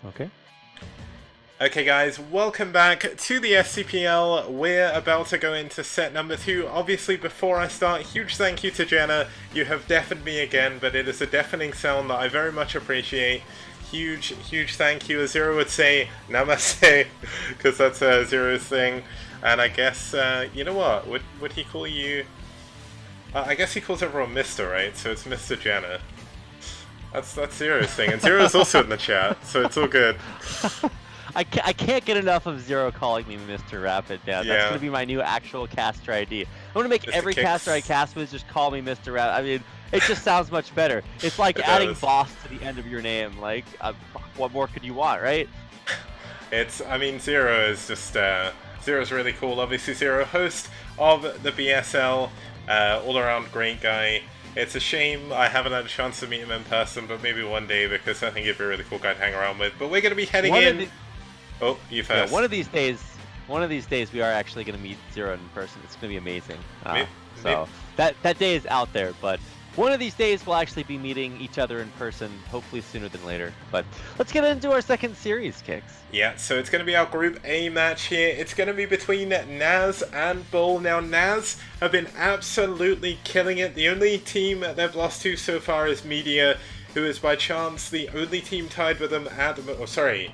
Okay. Okay guys, welcome back to the STPL. We're about to go into set number 2. Obviously before I start, huge thank you to Jenna. You have deafened me again, but it is a deafening sound that I very much appreciate. Huge thank you. As Zero would say, namaste, because that's Zero's thing. And I guess, you know what, would he call you... I guess he calls everyone Mr., right? So it's Mr. Jenna. That's Zero's thing, and Zero's also in the chat, so it's all good. I can't get enough of Zero calling me Mr. Rapid now. That's going to be my new actual caster ID. I'm going to make every caster I cast with just call me Mr. Rapid. I mean, it just sounds much better. It's like adding boss to the end of your name. Like, what more could you want, right? I mean, Zero is just, Zero's really cool. Obviously, Zero, host of the BSL, all-around great guy. It's a shame I haven't had a chance to meet him in person, but maybe one day, because I think he'd be a really cool guy to hang around with. But we're going to be heading in... Oh, you first. Yeah, one of these days, we are actually going to meet Zero in person. It's going to be amazing. So that day is out there, but one of these days we'll actually be meeting each other in person, hopefully sooner than later. But let's get into our second series, Kicks. Yeah, so it's going to be our Group A match here. It's going to be between NaS and BuLL. Now, NaS have been absolutely killing it. The only team they've lost to so far is Media, who is by chance the only team tied with them at the... Oh, sorry.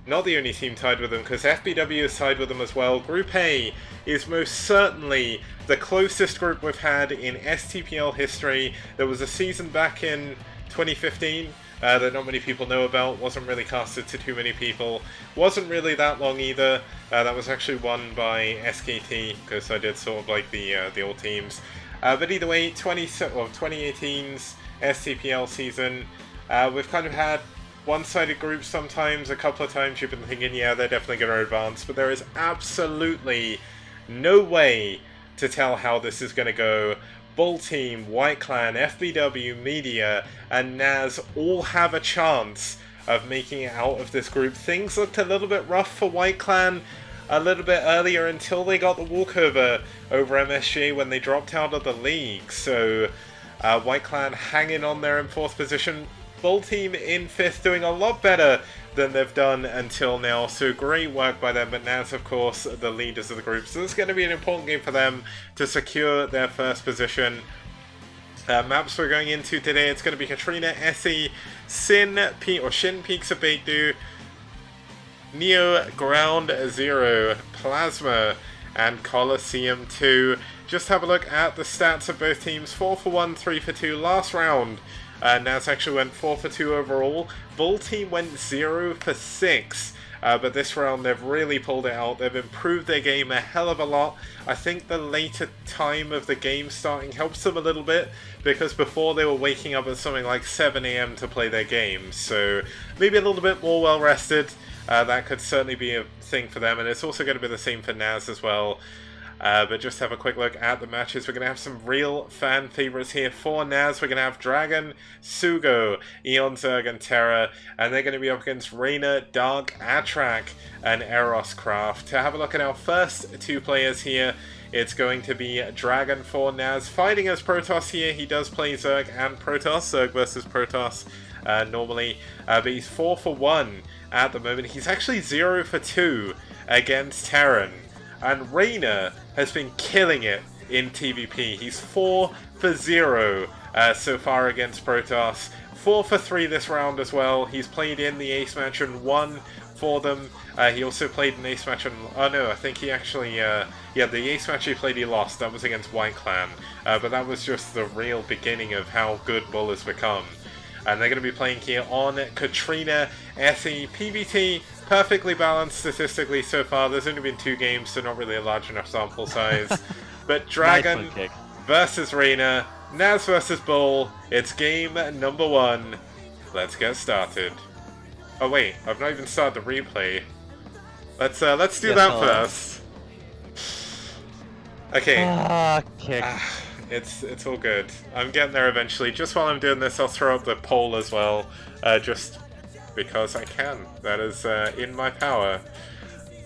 Not the only team tied with them, because FBW is tied with them as well. Group A is most certainly the closest group we've had in STPL history. There was a season back in 2015 that not many people know about. Wasn't really casted to too many people. Wasn't really that long either. That was actually won by SKT, because I did sort of like the old teams. But either way, 2018's STPL season, we've kind of had one-sided groups sometimes. A couple of times you've been thinking, yeah, they're definitely going to advance, but there is absolutely no way to tell how this is going to go. BuLL Team, White Clan, FBW, Media, and NaS all have a chance of making it out of this group. Things looked a little bit rough for White Clan a little bit earlier until they got the walkover over MSG when they dropped out of the league. So White Clan hanging on there in 4th position. BuLL Team in 5th, doing a lot better than they've done until now, so great work by them. But NaS, of course, the leaders of the group, so it's going to be an important game for them to secure their 1st position. Maps we're going into today, it's going to be Katrina, SE, Shin Peaks of Baekdu, Neo, Ground Zero, Plasma, and Coliseum 2. Just have a look at the stats of both teams. 4 for 1, 3 for 2 last round. NaS actually went 4 for 2 overall. BuLL Team went 0 for 6. But this round they've really pulled it out. They've improved their game a hell of a lot. I think the later time of the game starting helps them a little bit, because before they were waking up at something like 7 AM to play their games. So maybe a little bit more well rested. That could certainly be a thing for them, and it's also going to be the same for NaS as well. But just have a quick look at the matches. We're going to have some real fan favorites here. For NaS, we're going to have DragOn, Sugo, Eon Zerg, and Terra. And they're going to be up against Raynor, Dark, Atrak, and Eros Craft. To have a look at our first 2 players here, it's going to be DragOn for NaS. Fighting as Protoss here. He does play Zerg and Protoss. Zerg versus Protoss normally. But he's 4 for 1 at the moment. He's actually 0 for 2 against Terran. And Raynor has been killing it in TVP. He's 4 for 0 so far against Protoss. 4 for 3 this round as well. He's played in the ace match and won for them. He also played an ace match and... Oh no, I think he actually... yeah, the ace match he played he lost. That was against White Clan. But that was just the real beginning of how good BuLL has become. And they're going to be playing here on Katrina, SE, PvT, perfectly balanced statistically so far. There's only been 2 games, so not really a large enough sample size. But DragOn versus Raynor, NaS versus BuLL. It's game number 1. Let's get started. Oh wait, I've not even started the replay. Let's do that first. Okay. Kick. It's all good. I'm getting there eventually. Just while I'm doing this, I'll throw up the poll as well, just because I can. That is in my power.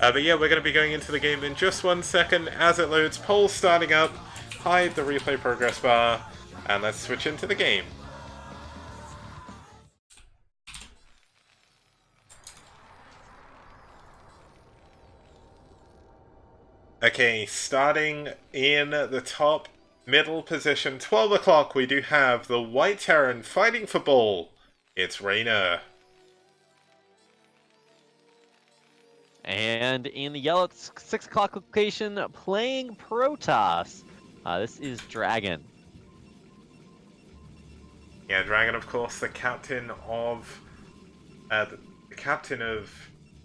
But yeah, we're going to be going into the game in just 1 second. As it loads, poll starting up, hide the replay progress bar, and let's switch into the game. Okay, starting in the top middle position, 12 o'clock, we do have the White Terran fighting for BuLL. It's Raynor. And in the yellow 6 o'clock location, playing Protoss. This is DragOn. Yeah, DragOn, of course, the captain of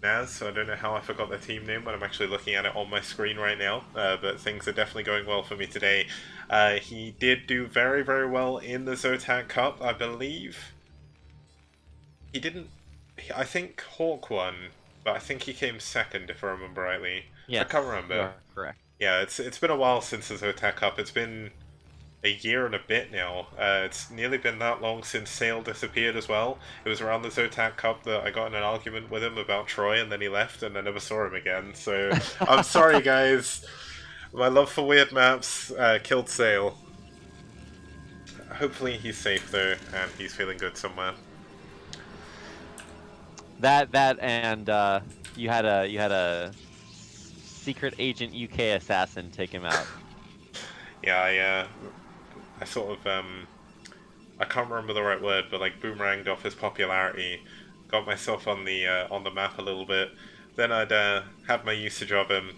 NaS, so I don't know how I forgot the team name, but I'm actually looking at it on my screen right now. But things are definitely going well for me today. He did do very, very well in the Zotac Cup, I believe. He didn't... I think Hawk won, but I think he came second, if I remember rightly. Yeah, I can't remember. Correct. Yeah, it's been a while since the Zotac Cup. It's been a year and a bit now. It's nearly been that long since Sale disappeared as well. It was around the Zotac Cup that I got in an argument with him about Troy, and then he left, and I never saw him again. So I'm sorry, guys. My love for weird maps killed Sale. Hopefully he's safe though, and he's feeling good somewhere. That and you had a secret agent UK assassin take him out. Yeah, I sort of I can't remember the right word, but like boomeranged off his popularity, got myself on the map a little bit. Then I'd had my usage of him,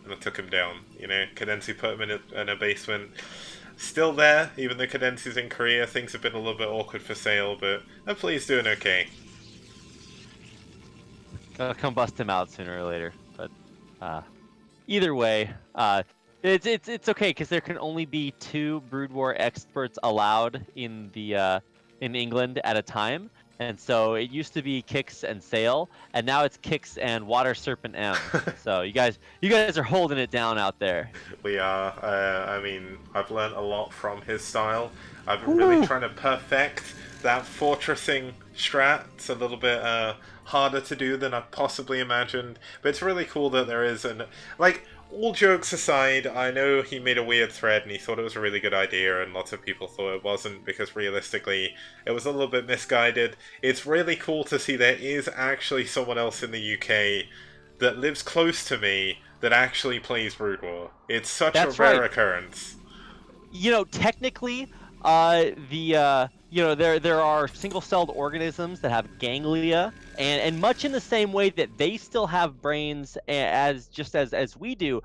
and I took him down. You know, Cadency put him in a basement. Still there, even though Cadency's in Korea. Things have been a little bit awkward for Sale, but hopefully he's doing okay. I'll come bust him out sooner or later, but either way, it's okay because there can only be 2 Brood War experts allowed in the in England at a time, and so it used to be Kix and Sale, and now it's Kix and Water Serpent M. So you guys are holding it down out there. We are. I mean, I've learned a lot from his style. I've been really trying to perfect that fortressing strat. It's a little bit harder to do than I possibly imagined, but it's really cool that there is an... Like, all jokes aside, I know he made a weird thread and he thought it was a really good idea, and lots of people thought it wasn't because realistically it was a little bit misguided. It's really cool to see there is actually someone else in the UK that lives close to me that actually plays Brood War. It's such a rare occurrence. You know, technically, there are single-celled organisms that have ganglia, and much in the same way that they still have brains as we do.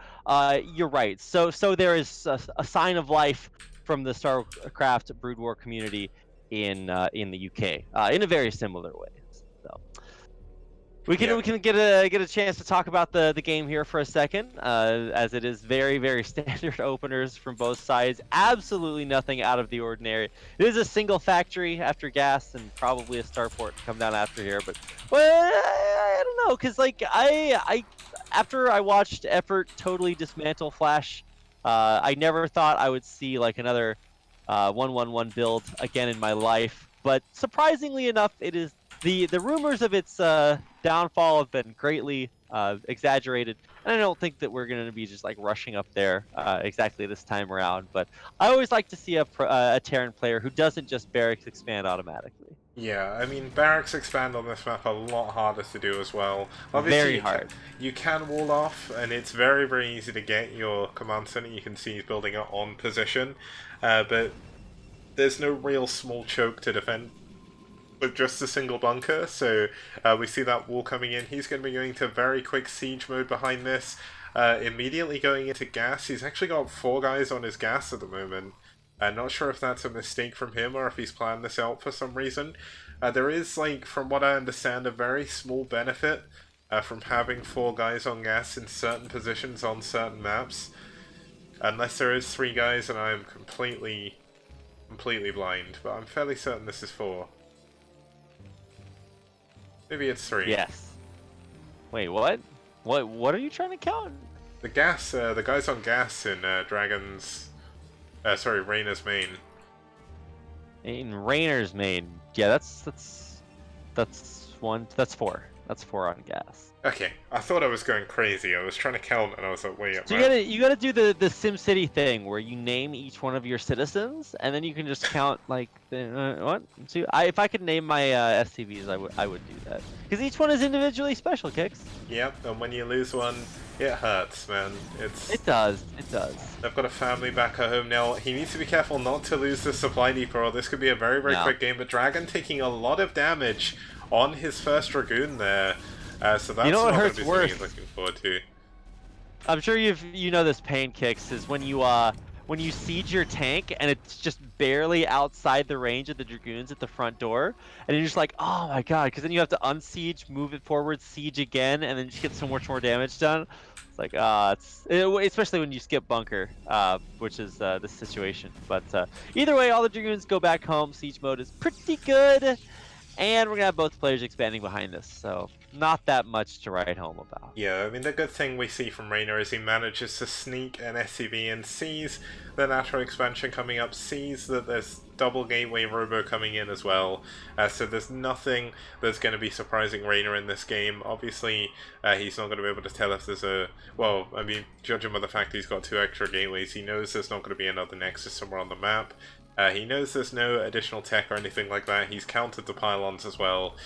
You're right. So there is a sign of life from the StarCraft Brood War community in the UK in a very similar way. So we can get a chance to talk about the game here for a second, as it is very, very standard openers from both sides. Absolutely nothing out of the ordinary. It is a single factory after gas and probably a starport to come down after here. But I don't know, because like I after I watched Effort totally dismantle Flash, I never thought I would see like another 1-1-1 build again in my life. But surprisingly enough, it is the rumors of its downfall have been greatly exaggerated, and I don't think that we're going to be just like rushing up there exactly this time around. But I always like to see a Terran player who doesn't just barracks expand automatically. Yeah, I mean, barracks expand on this map a lot harder to do as well. Obviously, very hard. You can wall off, and it's very, very easy to get your command center. You can see he's building it on position, but there's no real small choke to defend with just a single bunker, so we see that wall coming in. He's going to be going to very quick siege mode behind this, immediately going into gas. He's actually got 4 guys on his gas at the moment. I'm not sure if that's a mistake from him or if he's planned this out for some reason. There is, like, from what I understand, a very small benefit from having 4 guys on gas in certain positions on certain maps. Unless there is 3 guys and I am completely blind, but I'm fairly certain this is 4. Maybe it's 3. Yes. Wait, what? What are you trying to count? The gas, the guys on gas in Raynor's main. In Raynor's main, yeah, that's 4. That's 4 on gas. Okay, I thought I was going crazy. I was trying to count, and I was like, wait. So you gotta do the SimCity thing where you name each one of your citizens, and then you can just count like what? So if I could name my SCVs, I would do that because each one is individually special. Kicks. Yep, and when you lose one, It hurts, man. It does. It does. They've got a family back at home now. He needs to be careful not to lose the supply depot, or this could be a very, very quick game. But DragOn taking a lot of damage on his first Dragoon there. So that's what not hurts going to be worse? something he's looking forward to. I'm sure you know this pain kicks is when you siege your tank and it's just barely outside the range of the Dragoons at the front door, and you're just like, oh my god, because then you have to unsiege, move it forward, siege again, and then just get so much more damage done. It's like, especially when you skip bunker, which is the situation. But either way, all the Dragoons go back home. Siege mode is pretty good. And we're going to have both players expanding behind this, so not that much to write home about. Yeah, I mean, the good thing we see from Raynor is he manages to sneak an SCV and sees the natural expansion coming up, sees that there's double gateway robo coming in as well, so there's nothing that's going to be surprising Raynor in this game. Obviously, he's not going to be able to tell if there's a... Well, I mean, judging by the fact he's got 2 extra gateways, he knows there's not going to be another Nexus somewhere on the map. He knows there's no additional tech or anything like that. He's counted the pylons as well,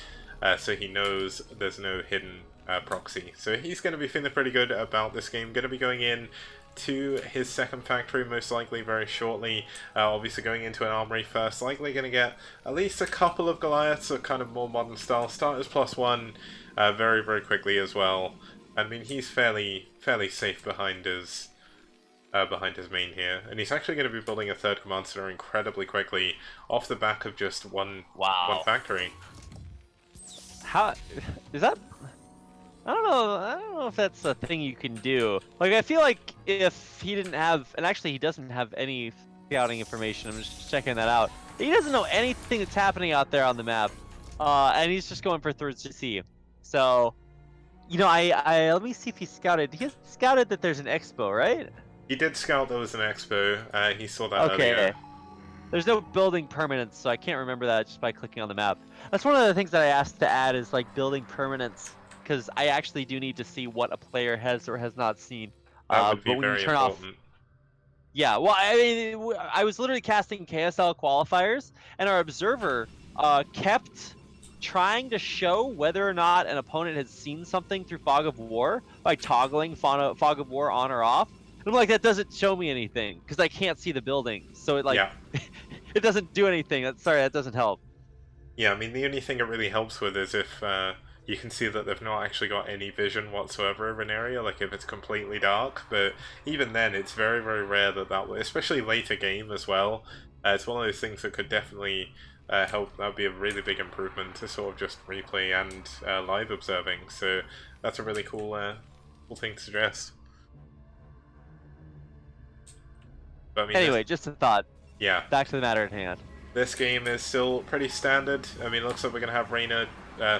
so he knows there's no hidden proxy. So he's going to be feeling pretty good about this game. Going to be going in to his second factory most likely very shortly. Obviously going into an armory first. Likely going to get at least a couple of Goliaths of kind of more modern style. Starters +1 very, very quickly as well. I mean, he's fairly safe behind his main here, and he's actually going to be building a third command center incredibly quickly off the back of just one factory. How is that? I don't know if that's a thing you can do. Like, I feel like if he didn't have, and actually he doesn't have any scouting information. I'm just checking that out. He doesn't know anything that's happening out there on the map, and he's just going for third CC. So, you know, I let me see if he scouted. He scouted that there's an expo, right? He did scout there was an expo. He saw that earlier. There's no building permanence, so I can't remember that just by clicking on the map. That's one of the things that I asked to add is like building permanence, because I actually do need to see what a player has or has not seen. That would be very important. Yeah, well, I mean, I was literally casting KSL qualifiers, and our observer kept trying to show whether or not an opponent had seen something through Fog of War by toggling Fog of War on or off. I'm like, that doesn't show me anything because I can't see the building, so it it doesn't do anything. That doesn't help. Yeah, I mean, the only thing it really helps with is if you can see that they've not actually got any vision whatsoever of an area, like if it's completely dark. But even then, it's very, very rare that will, especially later game as well. It's one of those things that could definitely help. That would be a really big improvement to sort of just replay and live observing. So that's a really cool thing to suggest. But, I mean, anyway, just a thought. Yeah. Back to the matter at hand. This game is still pretty standard. I mean, it looks like we're going to have Raynor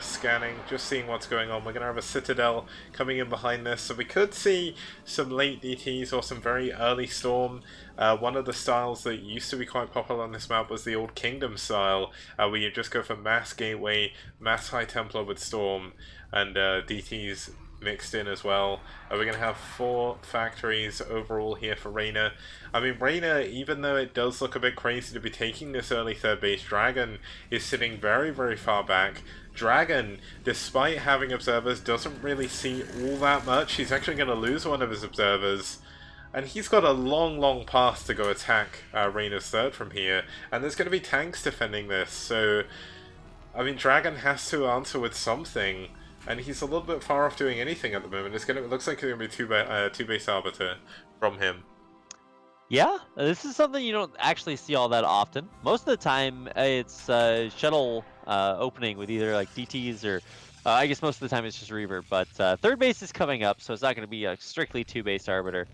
scanning, just seeing what's going on. We're going to have a Citadel coming in behind this, so we could see some late DTs or some very early Storm. One of the styles that used to be quite popular on this map was the old Kingdom style, where you just go for mass Gateway, mass High Templar with Storm, and DTs mixed in as well. We're going to have 4 factories overall here for Raynor. I mean, Raynor, even though it does look a bit crazy to be taking this early third base, DragOn is sitting very, very far back. DragOn, despite having observers, doesn't really see all that much. He's actually going to lose one of his observers. And he's got a long, long path to go attack Raynor's third from here. And there's going to be tanks defending this. So, I mean, DragOn has to answer with something. And he's a little bit far off doing anything at the moment. It looks like it's going to be two base arbiter from him. Yeah, this is something you don't actually see all that often. Most of the time, it's shuttle opening with either like DTs or I guess most of the time it's just Reaver. But third base is coming up, so it's not going to be a strictly 2-base arbiter.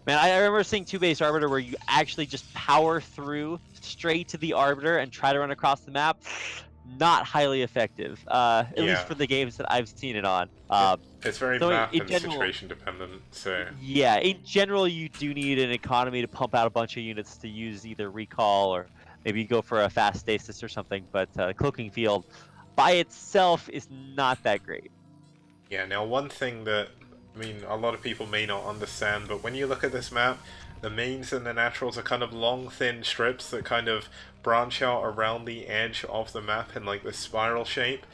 Man, I remember seeing 2-base arbiter where you actually just power through straight to the arbiter and try to run across the map. Not highly effective, at least for the games that I've seen it on. It's very map and situation dependent, so... Yeah, in general, you do need an economy to pump out a bunch of units to use either recall or maybe go for a fast stasis or something, but Cloaking Field by itself is not that great. Yeah, now one thing that, I mean, a lot of people may not understand, but when you look at this map, the mains and the naturals are kind of long, thin strips that kind of branch out around the edge of the map in like this spiral shape.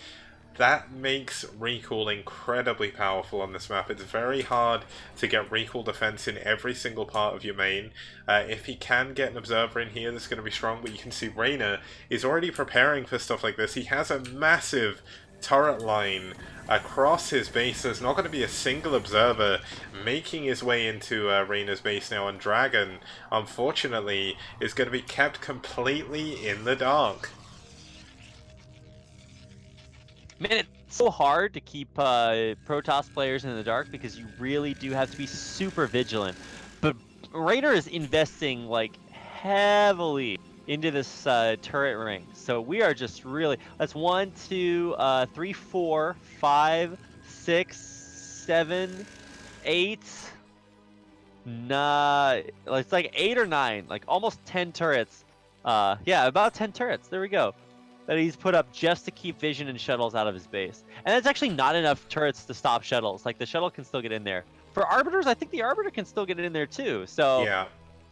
that makes recall incredibly powerful on this map. It's very hard to get recall defense in every single part of your main. If he can get an observer in here, that's going to be strong, but you can see Raynor is already preparing for stuff like this. He has a massive turret line across his base. There's not going to be a single observer making his way into Raynor's base now, and DragOn, unfortunately, is going to be kept completely in the dark. Man, it's so hard to keep Protoss players in the dark because you really do have to be super vigilant. But Raynor is investing like heavily into this turret ring, so we are just really. That's 1, 2, 3, 4, 5, 6, 7, 8. Nah, it's like 8 or 9, like almost 10 turrets. Yeah, about 10 turrets. There we go. That he's put up just to keep vision and shuttles out of his base. And that's actually not enough turrets to stop shuttles. Like, the shuttle can still get in there. For Arbiters, I think the Arbiter can still get in there too, so... Yeah.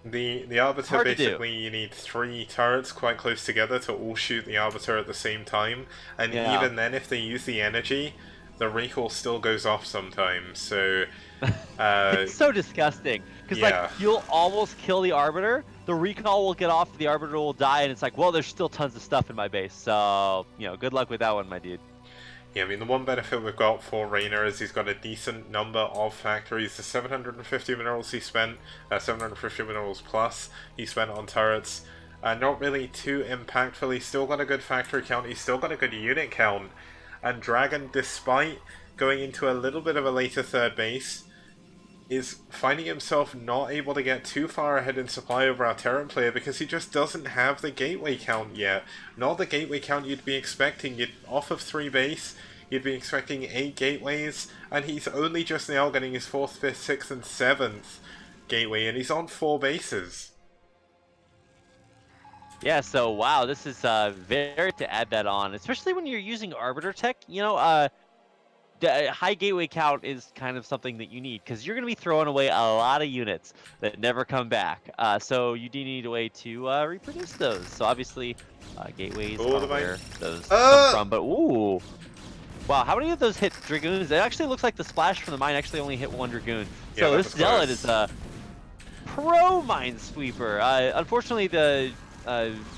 The Arbiter, basically, you need 3 turrets quite close together to all shoot the Arbiter at the same time. And even then, if they use the energy, the recall still goes off sometimes, so... it's so disgusting. Because, like, you'll almost kill the Arbiter, the recall will get off, the Arbiter will die, and it's like, well, there's still tons of stuff in my base. So, you know, good luck with that one, my dude. Yeah, I mean, the one benefit we've got for Raynor is he's got a decent number of factories. The 750 minerals he spent, 750 minerals plus, he spent on turrets. Not really too impactful. He's still got a good factory count, he's still got a good unit count. And DragOn, despite going into a little bit of a later third base, is finding himself not able to get too far ahead in supply over our Terran player because he just doesn't have the gateway count yet. Not the gateway count you'd be expecting. Off of 3 base, you'd be expecting 8 gateways, and he's only just now getting his 4th, 5th, 6th, and 7th gateway, and he's on 4 bases. Yeah, so wow, this is very to add that on, especially when you're using Arbiter tech. You know, the high gateway count is kind of something that you need because you're going to be throwing away a lot of units that never come back. So you do need a way to reproduce those. So obviously, gateways are where those come from. But ooh, wow, how many of those hit Dragoons? It actually looks like the splash from the mine actually only hit 1 Dragoon. So yeah, this Zealot is a pro minesweeper. Unfortunately, the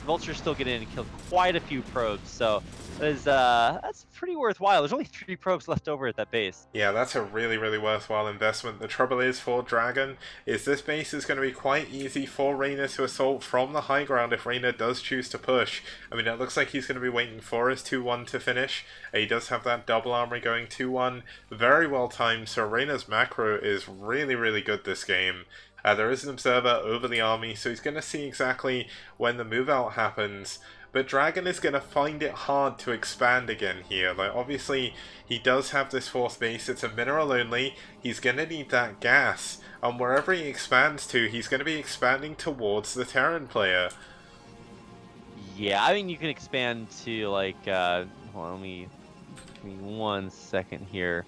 Vultures still get in and kill quite a few probes. So that's pretty worthwhile. There's only 3 probes left over at that base. Yeah, that's a really, really worthwhile investment. The trouble is for DragOn is this base is going to be quite easy for Raynor to assault from the high ground if Raynor does choose to push. I mean, it looks like he's going to be waiting for his 2-1 to finish. He does have that double armory going 2-1. Very well timed, so Raynor's macro is really, really good this game. There is an observer over the army, so he's going to see exactly when the move out happens. But DragOn is going to find it hard to expand again here. Like, obviously, he does have this 4th base. It's a mineral only. He's going to need that gas. And wherever he expands to, he's going to be expanding towards the Terran player. Yeah, I mean, you can expand to, like, hold on, let me 1 second here.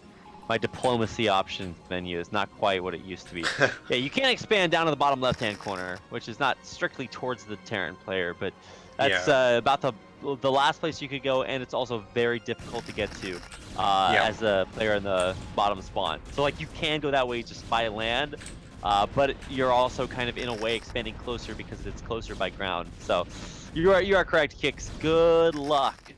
My diplomacy options menu is not quite what it used to be. Yeah, you can't expand down to the bottom left-hand corner, which is not strictly towards the Terran player, but that's about the last place you could go, and it's also very difficult to get to as a player in the bottom spawn. So, like, you can go that way just by land, but you're also kind of, in a way, expanding closer because it's closer by ground. So, you are correct, Kix. Good luck.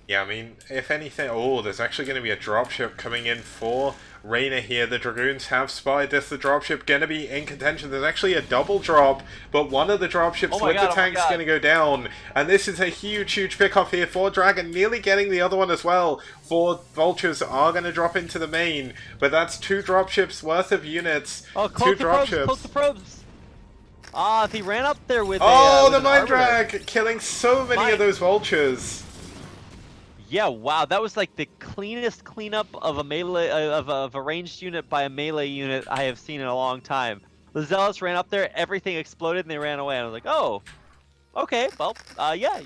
Yeah, I mean, if anything... Oh, there's actually going to be a dropship coming in for Raynor here. The Dragoons have spotted this. The dropship going to be in contention. There's actually a double drop, but one of the dropships with the tank's going to go down. And this is a huge, huge pickoff here for DragOn, nearly getting the other one as well. 4 Vultures are going to drop into the main, but that's 2 dropships worth of units. Oh, 2 dropships. Close the probes. If he ran up there with the Mind Drag, killing so many of those Vultures. Yeah, wow, that was like the cleanest cleanup of a melee of a ranged unit by a melee unit I have seen in a long time. The Zealots ran up there, everything exploded, and they ran away. And I was like, oh, okay, well, yeah,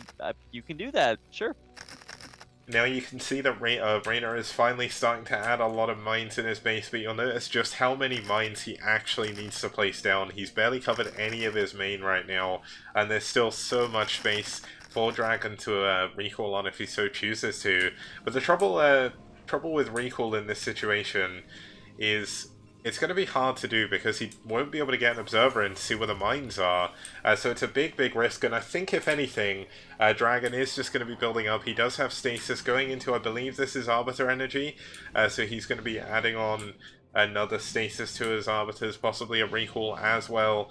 you can do that, sure. Now you can see that Raynor is finally starting to add a lot of mines in his base, but you'll notice just how many mines he actually needs to place down. He's barely covered any of his main right now, and there's still so much space for DragOn to recall on if he so chooses to. But the trouble with recall in this situation is it's going to be hard to do because he won't be able to get an observer in to see where the mines are. So it's a big risk, and I think if anything, DragOn is just going to be building up. He does have stasis going into, I believe this is Arbiter energy, so he's going to be adding on another stasis to his Arbiters, possibly a recall as well.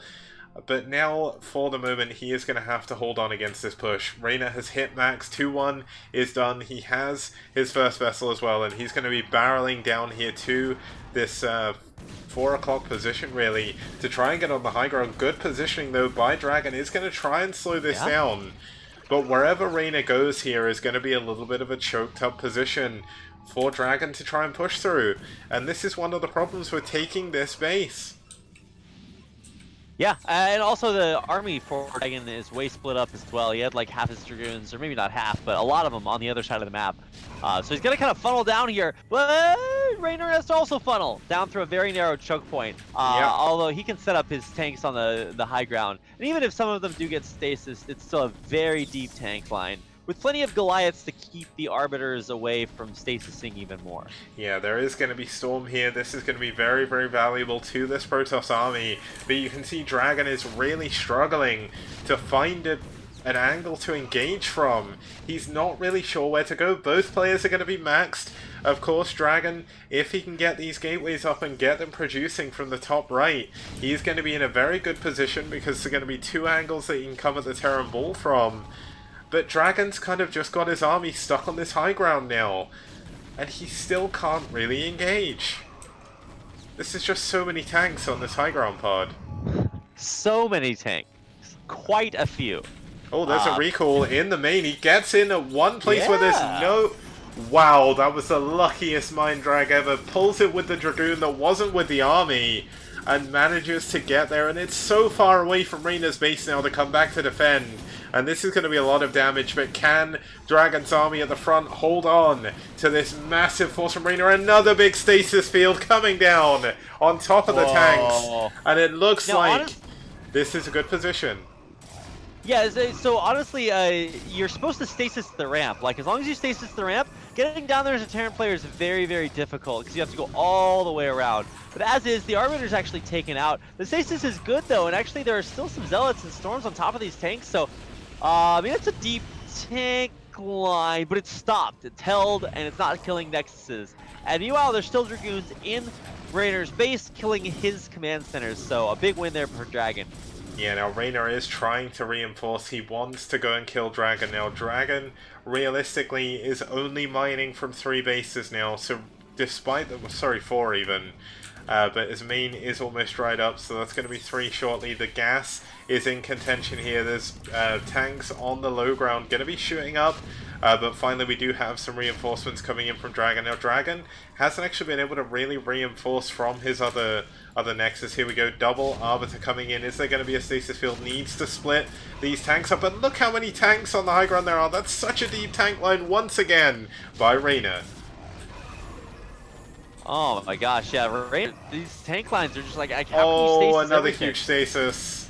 But now, for the moment, he is going to have to hold on against this push. Raynor has hit max, 2-1 is done. He has his first vessel as well, and he's going to be barreling down here to this 4 o'clock position, really, to try and get on the high ground. Good positioning, though, by DragOn. Is going to try and slow this down. But wherever Raynor goes here is going to be a little bit of a choked-up position for DragOn to try and push through. And this is one of the problems with taking this base. Yeah, and also the army for DragOn is way split up as well. He had like half his Dragoons, or maybe not half, but a lot of them on the other side of the map. So he's going to kind of funnel down here, but Raynor has to also funnel down through a very narrow choke point. Although he can set up his tanks on the high ground. And even if some of them do get stasis, it's still a very deep tank line, with plenty of Goliaths to keep the Arbiters away from stasising even more. Yeah, there is going to be Storm here. This is going to be very valuable to this Protoss army. But you can see DragOn is really struggling to find an angle to engage from. He's not really sure where to go. Both players are going to be maxed. Of course, DragOn, if he can get these gateways up and get them producing from the top right, he's going to be in a very good position because there are going to be 2 angles that he can cover the Terran Bull from. But DragOn's kind of just got his army stuck on this high ground now, and he still can't really engage. This is just so many tanks on this high ground pod. So many tanks. Quite a few. Oh, there's a recall in the main. He gets in at one place where there's no... Wow, that was the luckiest mine drag ever. Pulls it with the Dragoon that wasn't with the army, and manages to get there. And it's so far away from Raynor's base now to come back to defend. And this is going to be a lot of damage, but can DragOn's army at the front hold on to this massive force from Raynor? Another big stasis field coming down on top of the tanks. And it looks like this is a good position. Yeah, so honestly, you're supposed to stasis the ramp. Like, as long as you stasis the ramp, getting down there as a Terran player is very difficult, because you have to go all the way around. But as is, the Arbiter's actually taken out. The stasis is good, though, and actually there are still some Zealots and Storms on top of these tanks, so... I mean, it's a deep tank line, but it's stopped. It's held, and it's not killing Nexuses. And meanwhile, there's still Dragoons in Raynor's base, killing his command centers. So a big win there for DragOn. Yeah, now Raynor is trying to reinforce. He wants to go and kill DragOn. Now, DragOn, realistically, is only mining from 3 bases now. So despite the... Sorry, 4 even. But his main is almost dried up, so that's going to be 3 shortly. The gas is in contention here. There's tanks on the low ground going to be shooting up, but finally we do have some reinforcements coming in from DragOn. Now DragOn hasn't actually been able to really reinforce from his other nexus. Here we go, double Arbiter coming in. Is there going to be a stasis field? Needs to split these tanks up, but look how many tanks on the high ground there are. That's such a deep tank line once again by Raynor. Oh my gosh, yeah, these tank lines are just like, how can you stasis another everything? huge stasis.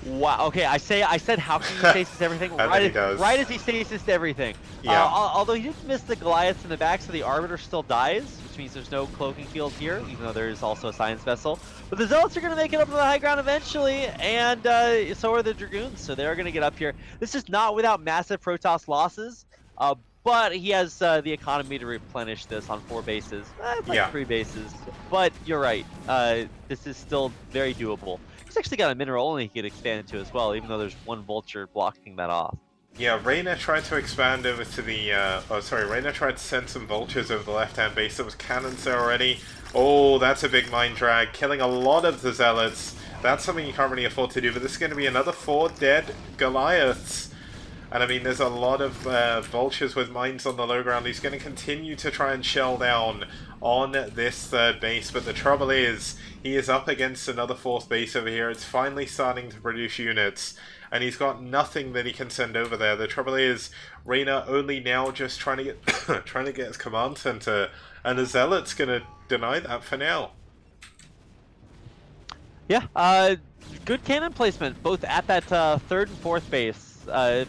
Wow, okay, I said how can you stasis everything? Right as he stasis everything. Yeah. Although he did miss the Goliaths in the back, so the Arbiter still dies, which means there's no cloaking field here, even though there is also a science vessel. But the Zealots are going to make it up to the high ground eventually, and so are the Dragoons, so they're going to get up here. This is not without massive Protoss losses, but he has the economy to replenish this on 4 bases. It's like 3 bases, but you're right. This is still very doable. He's actually got a mineral only he could expand into as well, even though there's 1 vulture blocking that off. Yeah, Raynor tried to expand over to the... Raynor tried to send some vultures over the left-hand base. There was cannons there already. Oh, that's a big mine drag, killing a lot of the Zealots. That's something you can't really afford to do, but this is going to be another 4 dead Goliaths. And I mean, there's a lot of vultures with mines on the low ground. He's going to continue to try and shell down on this 3rd base, but the trouble is, he is up against another 4th base over here. It's finally starting to produce units, and he's got nothing that he can send over there. The trouble is, Raynor only now just trying to get trying to get his command center, and the Zealot's going to deny that for now. Yeah, good cannon placement, both at that 3rd and 4th base.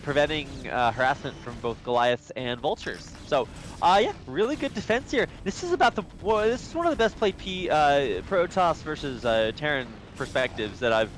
preventing harassment from both Goliaths and Vultures. So, yeah, really good defense here. This is about this is one of the best played Protoss versus Terran perspectives that I've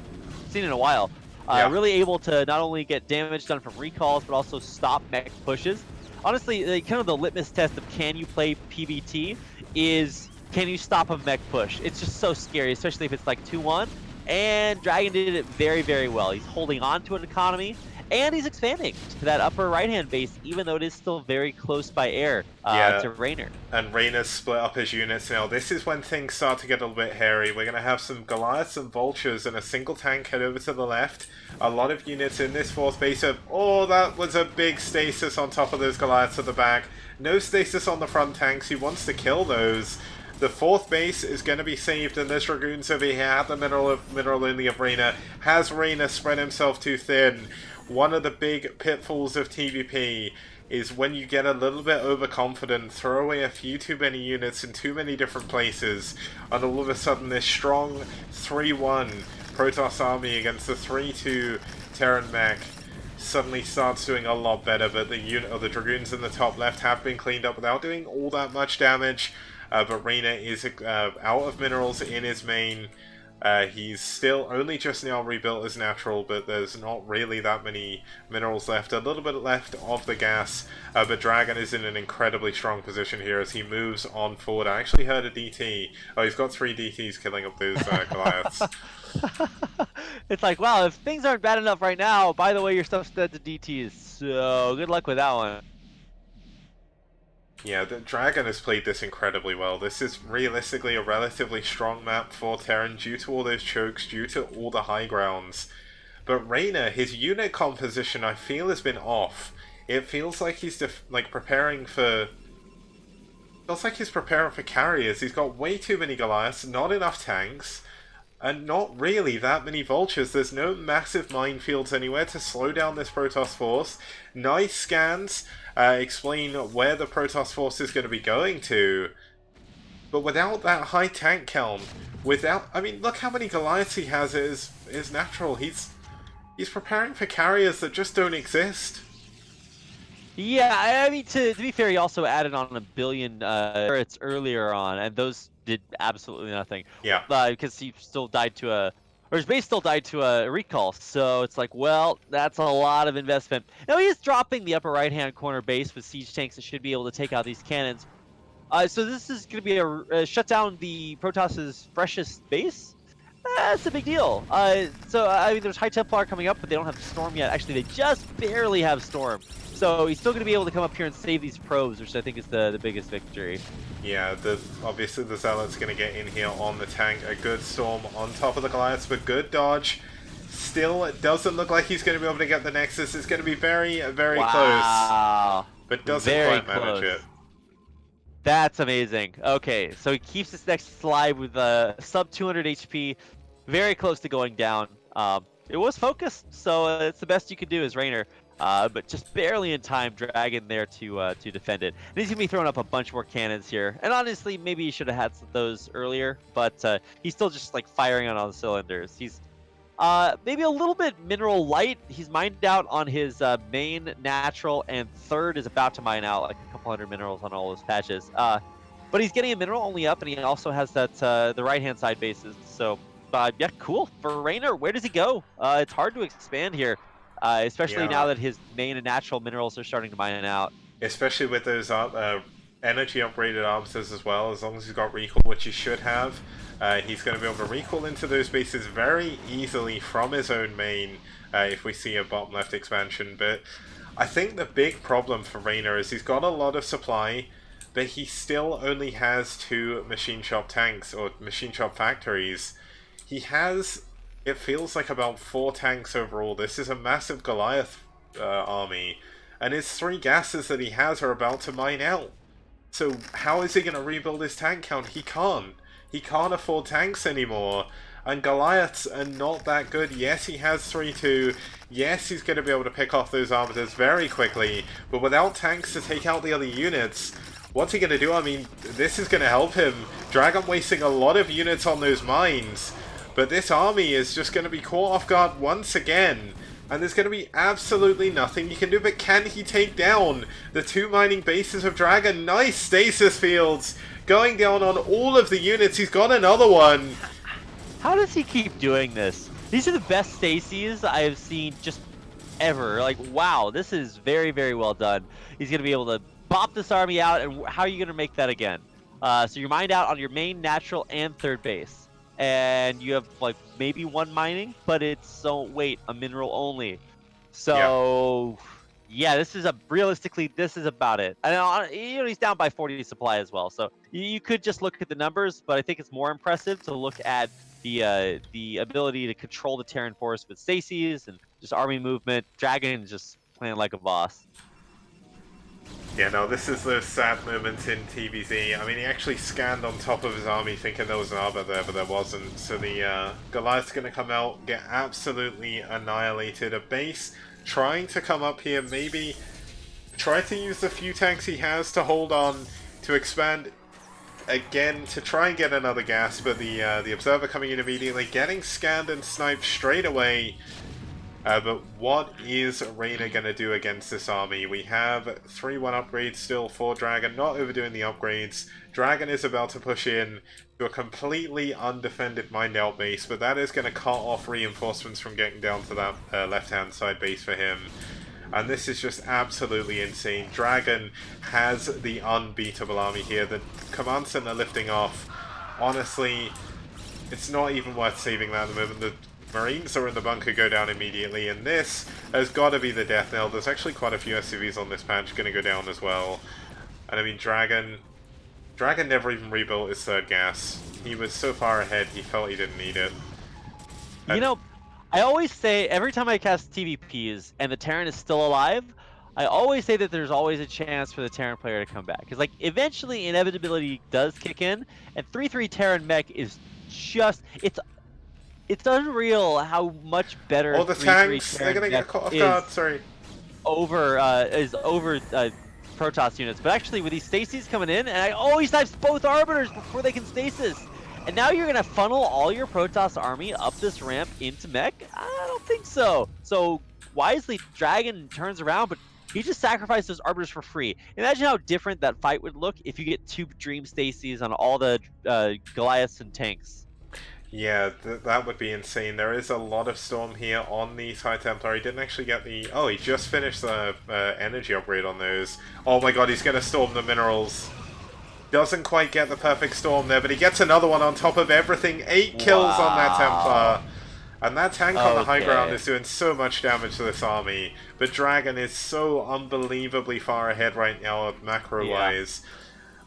seen in a while. Really able to not only get damage done from recalls, but also stop mech pushes. Honestly, kind of the litmus test of can you play PvT is can you stop a mech push? It's just so scary, especially if it's like 2-1. And DragOn did it very, very well. He's holding on to an economy, and he's expanding to that upper right-hand base, even though it is still very close by air to Raynor. And Raynor's split up his units now. This is when things start to get a little bit hairy. We're going to have some Goliaths and Vultures and a single tank head over to the left. A lot of units in this fourth base of, oh, that was a big stasis on top of those Goliaths at the back. No stasis on the front tanks. He wants to kill those. The fourth base is going to be saved, and this Dragoons over here at the mineral only of Raynor. Has Raynor spread himself too thin? One of the big pitfalls of TVP is when you get a little bit overconfident, throw away a few too many units in too many different places, and all of a sudden this strong 3-1 Protoss army against the 3-2 Terran mech suddenly starts doing a lot better, but the Dragoons in the top left have been cleaned up without doing all that much damage. But Raynor is out of minerals in his main. He's still only just now rebuilt his natural, but there's not really that many minerals left. A little bit left of the gas, but DragOn is in an incredibly strong position here as he moves on forward. I actually heard a DT. Oh, he's got 3 DTs killing up those Goliaths. It's like, wow, if things aren't bad enough right now, by the way, your stuff's dead to DTs, so good luck with that one. Yeah, the DragOn has played this incredibly well. This is realistically a relatively strong map for Terran due to all those chokes, due to all the high grounds. But Raynor, his unit composition, I feel, has been off. It feels like he's preparing for... feels like he's preparing for carriers. He's got way too many Goliaths, not enough tanks, and not really that many Vultures. There's no massive minefields anywhere to slow down this Protoss force. Nice scans explain where the Protoss force is going to be going to. But without that high tank count, I mean, look how many Goliaths he has as his natural. He's preparing for carriers that just don't exist. Yeah, I mean, to be fair, he also added on 1 billion turrets earlier on, and those did absolutely nothing. Yeah. Because he still died to his base still died to a recall, so it's like, well, that's a lot of investment. Now he is dropping the upper right-hand corner base with siege tanks that should be able to take out these cannons. So this is going to be shut down the Protoss's freshest base? That's a big deal. So, I mean, there's High Templar coming up, but they don't have Storm yet. Actually, they just barely have Storm. So he's still going to be able to come up here and save these probes, which I think is the biggest victory. Yeah, obviously the Zealot's going to get in here on the tank. A good Storm on top of the Goliaths, but good dodge. Still, it doesn't look like he's going to be able to get the Nexus. It's going to be very, very close. But doesn't quite manage it. That's amazing. Okay, so he keeps this next slide with sub 200 HP, very close to going down. It was focused, so it's the best you can do as Raynor, but just barely in time. DragOn there to defend it. And he's gonna be throwing up a bunch more cannons here. And honestly, maybe he should have had those earlier, but he's still just like firing on all the cylinders. He's maybe a little bit mineral light. He's mined out on his main natural, and third is about to mine out like a couple hundred minerals on all those patches. But he's getting a mineral only up, and he also has that the right-hand side bases. So yeah, cool for Raynor. Where does he go? It's hard to expand here, especially now that his main and natural minerals are starting to mine out. Especially with those energy upgraded armsters as well. As long as he's got recall, which he should have. He's going to be able to recall into those bases very easily from his own main if we see a bottom left expansion. But I think the big problem for Raynor is he's got a lot of supply, but he still only has 2 machine shop tanks, or machine shop factories. He has, it feels like, about 4 tanks overall. This is a massive Goliath army, and his 3 gases that he has are about to mine out. So how is he going to rebuild his tank count? He can't. He can't afford tanks anymore, and Goliaths are not that good. Yes, he has 3-2. Yes, he's going to be able to pick off those armators very quickly, but without tanks to take out the other units, what's he going to do? I mean, this is going to help him. DragOn wasting a lot of units on those mines, but this army is just going to be caught off guard once again. And there's going to be absolutely nothing he can do. But can he take down the 2 mining bases of DragOn? Nice stasis fields going down on all of the units. He's got another one. How does he keep doing this? These are the best stases I have seen just ever. Like, wow, this is very, very well done. He's going to be able to bop this army out, and how are you going to make that again? So you're mined out on your main, natural, and third base. And you have, like, maybe 1 mining, but it's, so wait, a mineral only. So, yeah, this is realistically, this is about it. And he's down by 40 supply as well. So you could just look at the numbers, but I think it's more impressive to look at the ability to control the Terran force with stasis and just army movement. DragOn just playing like a boss. Yeah, no, this is those sad moments in TVZ. I mean, he actually scanned on top of his army thinking there was an arbor there, but there wasn't. So the Goliath's going to come out, get absolutely annihilated. A base trying to come up here, maybe try to use the few tanks he has to hold on, to expand again, to try and get another gas, but the Observer coming in immediately, getting scanned and sniped straight away. But what is Raynor going to do against this army? We have 3-1 upgrades still for DragOn, not overdoing the upgrades. DragOn is about to push in to a completely undefended mined out base, but that is going to cut off reinforcements from getting down to that left-hand side base for him. And this is just absolutely insane. DragOn has the unbeatable army here. The command center lifting off. Honestly, it's not even worth saving that at the moment. The Marines are in the bunker, go down immediately, and this has got to be the death knell. There's actually quite a few SCVs on this patch going to go down as well. And I mean, DragOn never even rebuilt his third gas. He was so far ahead, he felt he didn't need it. You know, I always say, every time I cast TVPs and the Terran is still alive, I always say that there's always a chance for the Terran player to come back. Because, like, eventually inevitability does kick in, and 3-3 Terran mech is just, it's unreal how much better. All the tanks, they're gonna get caught off guard, sorry. Over Protoss units, but actually with these stasis coming in, and I always have both arbiters before they can stasis. And now you're gonna funnel all your Protoss army up this ramp into mech? I don't think so. So wisely, DragOn turns around, but he just sacrificed those arbiters for free. Imagine how different that fight would look if you get 2 Dream Stasis on all the Goliaths and tanks. Yeah, that would be insane. There is a lot of Storm here on the High Templar. He didn't actually get the... Oh, he just finished the energy upgrade on those. Oh my god, he's going to storm the minerals. Doesn't quite get the perfect storm there, but he gets another one on top of everything. 8 kills on that Templar. And that tank on the high ground is doing so much damage to this army. But DragOn is so unbelievably far ahead right now, macro-wise.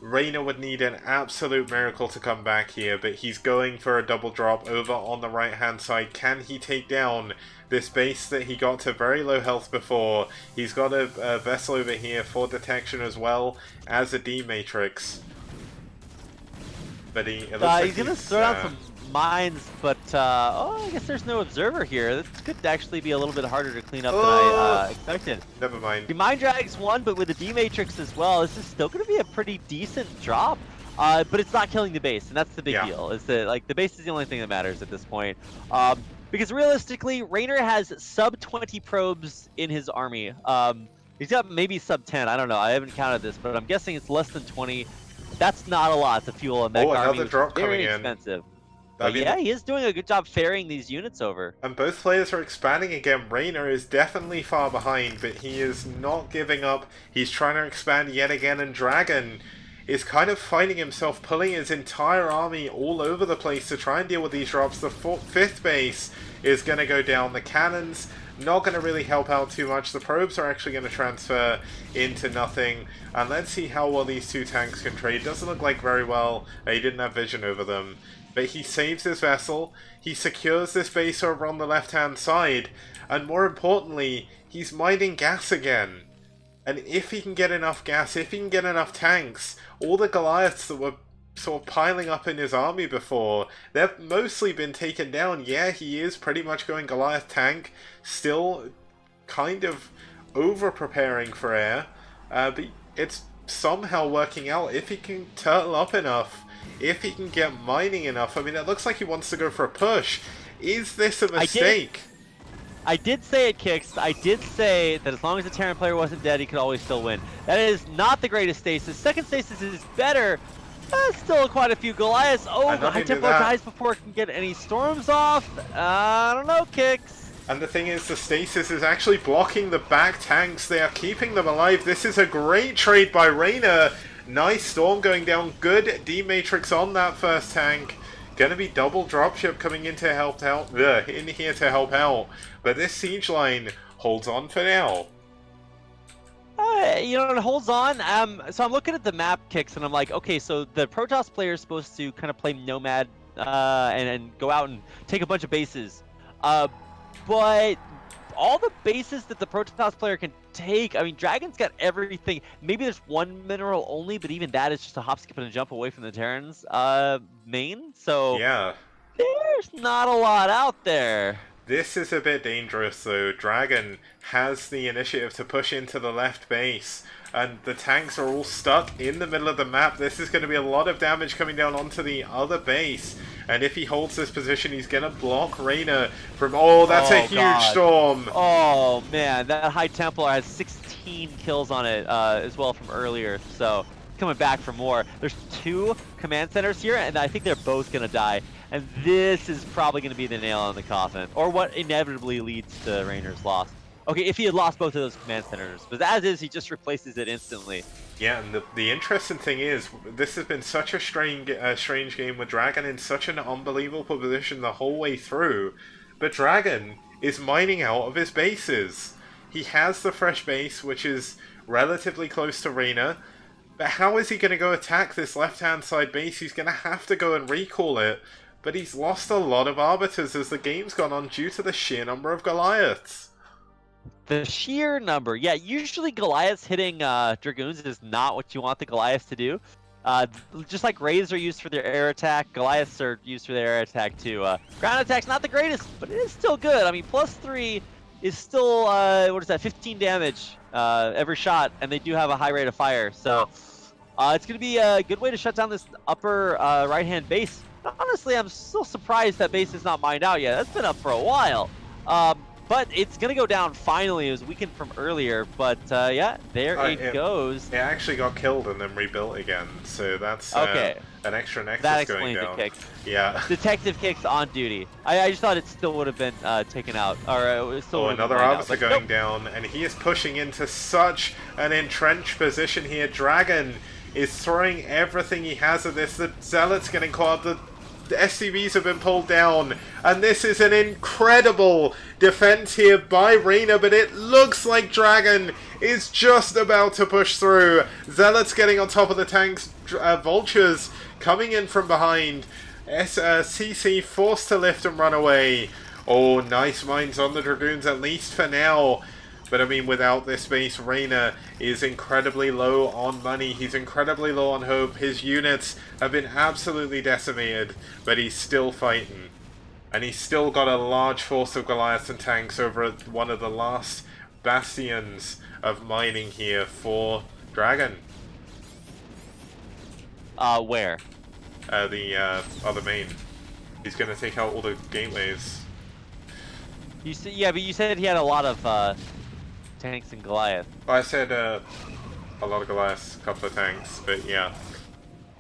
Raynor would need an absolute miracle to come back here, but he's going for a double drop over on the right-hand side. Can he take down this base that he got to very low health before? He's got a vessel over here for detection as well as a D-Matrix. But he's going to throw out some mines, but oh, I guess there's no observer here. This could actually be a little bit harder to clean up than I expected. Never mind. The mine drags one, but with the D-Matrix as well, this is still going to be a pretty decent drop. But it's not killing the base, and that's the big deal. Is that, like, the base is the only thing that matters at this point. Because realistically, Raynor has sub 20 probes in his army. He's got maybe sub 10. I don't know. I haven't counted this, but I'm guessing it's less than 20. That's not a lot to fuel a mech army, which is very expensive. But yeah, he is doing a good job ferrying these units over. And both players are expanding again. Raynor is definitely far behind, but he is not giving up. He's trying to expand yet again, and DragOn is kind of finding himself pulling his entire army all over the place to try and deal with these drops. The 5th base is going to go down. The cannons not going to really help out too much. The probes are actually going to transfer into nothing. And let's see how well these 2 tanks can trade. Doesn't look like very well. He didn't have vision over them. But he saves his vessel, he secures this base over on the left-hand side, and more importantly, he's mining gas again. And if he can get enough gas, if he can get enough tanks, all the Goliaths that were sort of piling up in his army before, they've mostly been taken down. Yeah, he is pretty much going Goliath tank, still kind of over-preparing for air, but it's somehow working out. If he can turtle up enough, if he can get mining enough. I mean, it looks like he wants to go for a push. Is this a mistake? I did say it, Kicks. I did say that as long as the Terran player wasn't dead, he could always still win. That is not the greatest stasis. Second stasis is better. Still quite a few Goliaths. Oh, High Tempo dies before it can get any storms off. I don't know, Kicks. And the thing is, the stasis is actually blocking the back tanks. They are keeping them alive. This is a great trade by Raynor. Nice storm going down. Good D-Matrix on that first tank. Gonna be double dropship coming in to help out. In here to help out. But this siege line holds on for now. You know, it holds on. So I'm looking at the map, Kicks, and I'm like, okay, so the Protoss player is supposed to kind of play Nomad and go out and take a bunch of bases. But all the bases that the Protoss player can take, I mean, DragOn's got everything. Maybe there's one mineral only, but even that is just a hop, skip, and a jump away from the Terran's main. So yeah, there's not a lot out there. This is a bit dangerous though. DragOn has the initiative to push into the left base, and the tanks are all stuck in the middle of the map. This is going to be a lot of damage coming down onto the other base, and if he holds this position, he's going to block Raynor from... Oh, that's a huge storm! Oh man, that High Templar has 16 kills on it as well from earlier, so coming back for more. There's 2 command centers here, and I think they're both going to die. And this is probably going to be the nail in the coffin, or what inevitably leads to Raynor's loss. Okay, if he had lost both of those command centers, but as is, he just replaces it instantly. Yeah, and the interesting thing is, this has been such a strange game with DragOn in such an unbelievable position the whole way through, but DragOn is mining out of his bases. He has the fresh base, which is relatively close to Raynor, but how is he going to go attack this left-hand side base? He's going to have to go and recall it. But he's lost a lot of Arbiters as the game's gone on due to the sheer number of Goliaths. The sheer number. Yeah, usually Goliaths hitting Dragoons is not what you want the Goliaths to do. Just like Rays are used for their air attack, Goliaths are used for their air attack too. Ground attack's not the greatest, but it is still good. I mean, +3 is still, what is that, 15 damage every shot, and they do have a high rate of fire. So it's going to be a good way to shut down this upper right-hand base. Honestly, I'm still surprised that base is not mined out yet. That's been up for a while. But it's going to go down finally. It was weakened from earlier. But yeah, there it goes. It actually got killed and then rebuilt again. So that's okay. An extra Nexus that going down. That explains the kicks. Yeah. Detective Kicks on duty. I just thought it still would have been taken out. Or still another Arbiter going down. And he is pushing into such an entrenched position here. DragOn is throwing everything he has at this. The Zealot's getting caught up. The SCVs have been pulled down, and this is an incredible defense here by Raynor, but it looks like DragOn is just about to push through. Zealots getting on top of the tanks, Vultures coming in from behind, CC forced to lift and run away. Oh, nice mines on the Dragoons, at least for now. But I mean, without this base, Raynor is incredibly low on money. He's incredibly low on hope. His units have been absolutely decimated, but he's still fighting. And he's still got a large force of Goliaths and tanks over one of the last bastions of mining here for DragOn. Where? The other main. He's going to take out all the gateways. Yeah, but you said he had a lot of tanks and Goliath. I said a lot of Goliaths, a couple of tanks, but yeah.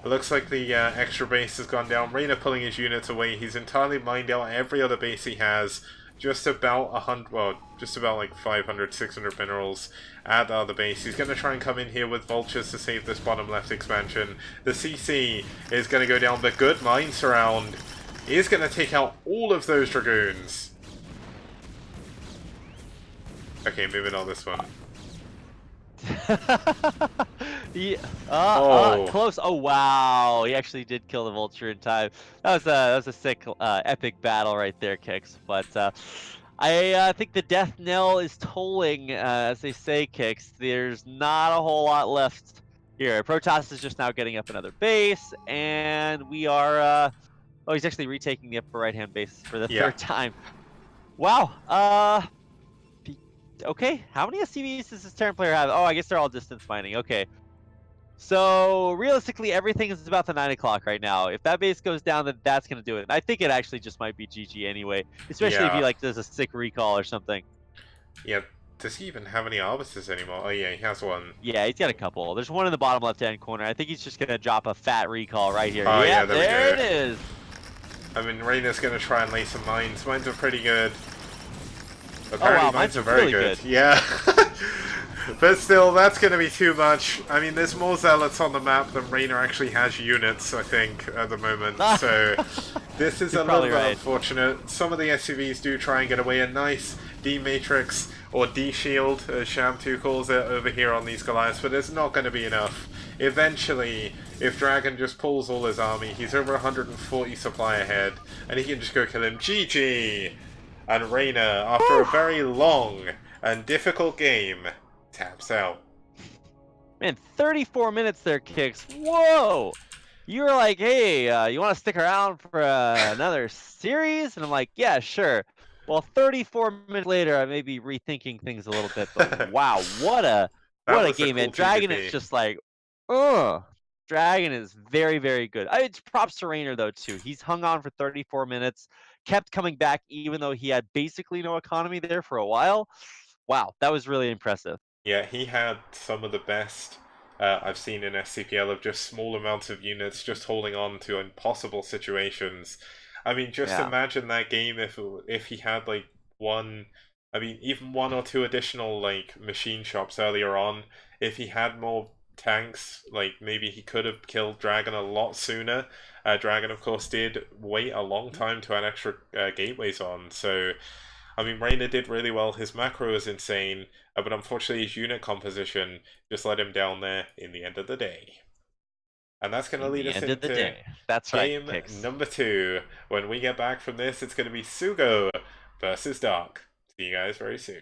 It looks like the extra base has gone down. Raynor pulling his units away. He's entirely mined out every other base he has. Just about 100, well, just about like 500, 600 minerals at the other base. He's going to try and come in here with Vultures to save this bottom left expansion. The CC is going to go down, but good mine surround is going to take out all of those Dragoons. Okay, moving on this one. Yeah, close. Oh wow, he actually did kill the Vulture in time. That was a sick, epic battle right there, Kicks. But I think the death knell is tolling, as they say, Kicks. There's not a whole lot left here. Protoss is just now getting up another base, and we are. Oh, he's actually retaking the upper right-hand base for the third time. Wow. Okay, how many SCVs does this Terran player have? Oh, I guess they're all distance mining. Okay. So realistically, everything is about the 9 o'clock right now. If that base goes down, then that's gonna do it. I think it actually just might be GG anyway, especially if he Yeah. like does a sick recall or something. Yeah. Does he even have any arbiters anymore? Oh yeah, he has one. Yeah, he's got a couple. There's one in the bottom left-hand corner. I think he's just gonna drop a fat recall right here. Oh yeah, Yep, there we there go. it is. I mean, Raynor's gonna try and lay some mines. Mines are pretty good. Oh Apparently wow, mines mine's are very really good. good. Yeah. But still, that's going to be too much. I mean, there's more zealots on the map than Raynor actually has units, I think, at the moment. So this is a little bit unfortunate. Some of the SUVs do try and get away. A nice D-Matrix, or D-Shield, as Sham2 calls it, over here on these Goliaths, but it's not going to be enough. Eventually, if DragOn just pulls all his army, he's over 140 supply ahead, and he can just go kill him. GG! And Raynor, after a very long and difficult game, taps out. Man, 34 minutes there, Kicks. Whoa! You were like, hey, you want to stick around for another series? And I'm like, yeah, sure. Well, 34 minutes later, I may be rethinking things a little bit, but wow, what a game! And DragOn is just like, DragOn is very, very good. It's props to Raynor though too. He's hung on for 34 minutes, kept coming back even though he had basically no economy there for a while. Wow, that was really impressive. Yeah, he had some of the best I've seen in STPL of just small amounts of units just holding on to impossible situations. I mean, just imagine that game if he had like one, I mean, even one or two additional like machine shops earlier on. If he had more tanks, like maybe he could have killed DragOn a lot sooner. DragOn, of course, did wait a long time to add extra gateways on, so I mean, Raynor did really well. His macro is insane, but unfortunately his unit composition just let him down there in the end of the day. And that's going to lead us into game number 2. When we get back from this, it's going to be Sugo versus Dark. See you guys very soon.